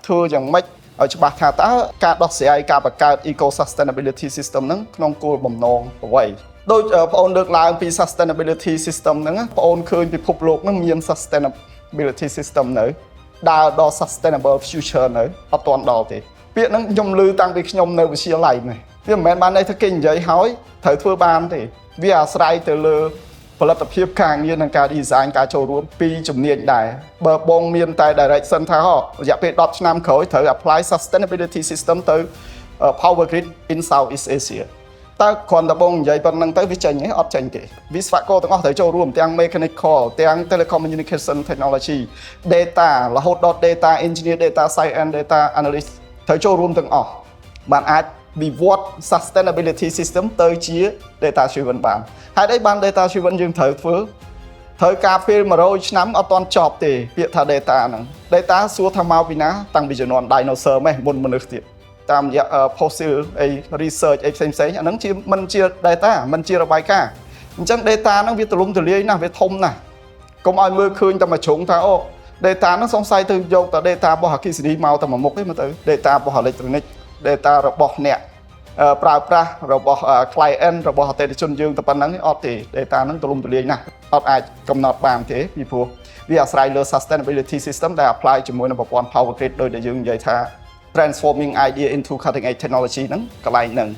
ធ្វើយ៉ាងម៉េចឲ្យច្បាស់ថាតើការដោះស្រាយការបង្កើត eco sustainability system ហ្នឹងក្នុងគោលបំណងអ្វីដូចបងអូនលើកឡើងពី sustainability system ហ្នឹងបងអូនឃើញពិភពលោកហ្នឹងមាន sustainability system នៅដើរដល់ sustainable future នៅអត់ទាន់ដល់ទេពាក្យហ្នឹងខ្ញុំឮតាំងពីខ្ញុំនៅវិទ្យាល័យនេះវាមិនមែនបានន័យថាគេនិយាយហើយត្រូវធ្វើបានទេវាអាស្រ័យទៅលើផលិតភាពការងារនិងការ design ការចូលរួមពីជំនាញដែរបើបងមានតែ direction ថារយៈពេល10ឆ្នាំក្រោយត្រូវ apply sustainability system ទៅ power grid in Southeast Asia តើគ្រាន់តែបងនិយាយប៉ុណ្្នឹងទៅវាចេញទេអត់ចេញទេវិស្វករទាំងអស់ត្រូវចូលរួមទាំង mechanical ទាំង telecommunication technology data រហូតដល់ data engineer data science data analyst ត្រូវចូលរួមទាំងអស់បានអាចវិវត្ត sustainability system ទៅជា data driven បានហើយអីបាន data driven យើងត្រូវធ្វើត្រូវការពេល100ឆ្នាំអត់ទាន់ចប់ទេពាក្យថា data ហ្នឹង data សួរថាមកពីណាតាំងពីជំនាន់ dinosaur ម៉េះមុនមនុស្សទៀតតាមរយៈ fossil អី research អីផ្សេងអាហ្នឹងជាមិនជា data មិនជារបាយការណ៍អញ្ចឹង data ហ្នឹងវាទូលំទូលាយណាស់វាធំណាស់កុំឲ្យមើលឃើញតែមួយជ្រុងថាអូ data ហ្នឹងសង្ស័យទៅយកតែ data របស់អគ្គិសនីមកតែមួយមុខទេមើលទៅ data របស់ electronic data របស់អ្នកប្រើប្រាស់របស់ client របស់អតិថិជនយើងតែប៉ុណ្្នឹងអត់ទេ data ហ្នឹងទូលំទូលាយណាស់អត់អាចកំណត់បានទេពីព្រោះវាអាស្រ័យលើ sustainability system ដែល apply ជាមួយនឹងប្រព័ន្ធ power grid ដោយដែលយើងនិយាយថា transforming idea into cutting edge technology ហ្នឹងកន្លែងហ្នឹង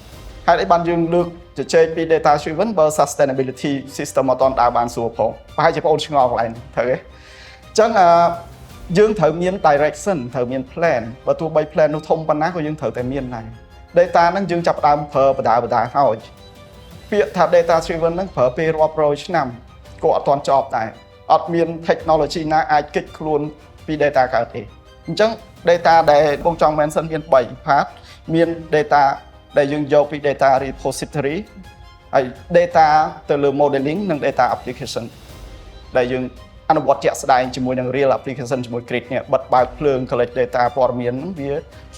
ហើយអីបានយើងលើកជជែកពី data driven បើ sustainability system អត់ទាន់ដើរបានស្រួលផងប្រហែលជាបងអូនឆ្ងល់កន្លែងត្រូវទេអញ្ចឹងយើងត្រូវមាន direction ត្រូវមាន plan បើទោះបី plan នោះធំប៉ុណ្ណាក៏យើងត្រូវតែមានដែរ data ហ្នឹងយើងចាប់ផ្ដើមប្រើបដាហើយពាក្យថា data driven ហ្នឹងប្រើពេលរាប់រយឆ្នាំក៏អត់ទាន់ចប់ដែរអត់មាន technology ណាអាចគេចខ្លួនពី data កើតទេអញ្ចឹង data ដែលបងចង់ mention មាន3 part មាន data ដែលយើងយកពី data repository ហើយ data ទៅលើ modeling និង data application ដែលយើងអនុវត្តជាក់ស្ដែងជាមួយនឹង real application ជាមួយ grid នេះបិទបើកភ្លើង collect data ព័ត៌មានហ្នឹងវា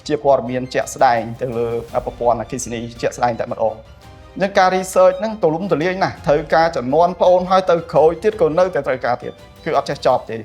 ជាព័ត៌មានជាក់ស្ដែងទៅលើប្រព័ន្ធអគ្គិសនីជាក់ស្ដែងតែម្ដងអញ្ចឹងការ research ហ្នឹងទូលំទូលាយណាស់ត្រូវការចំនួនបងអូនហើយទៅក្រោយទៀតក៏នៅតែត្រូវការទៀតគឺអត់ចេះចប់ទេ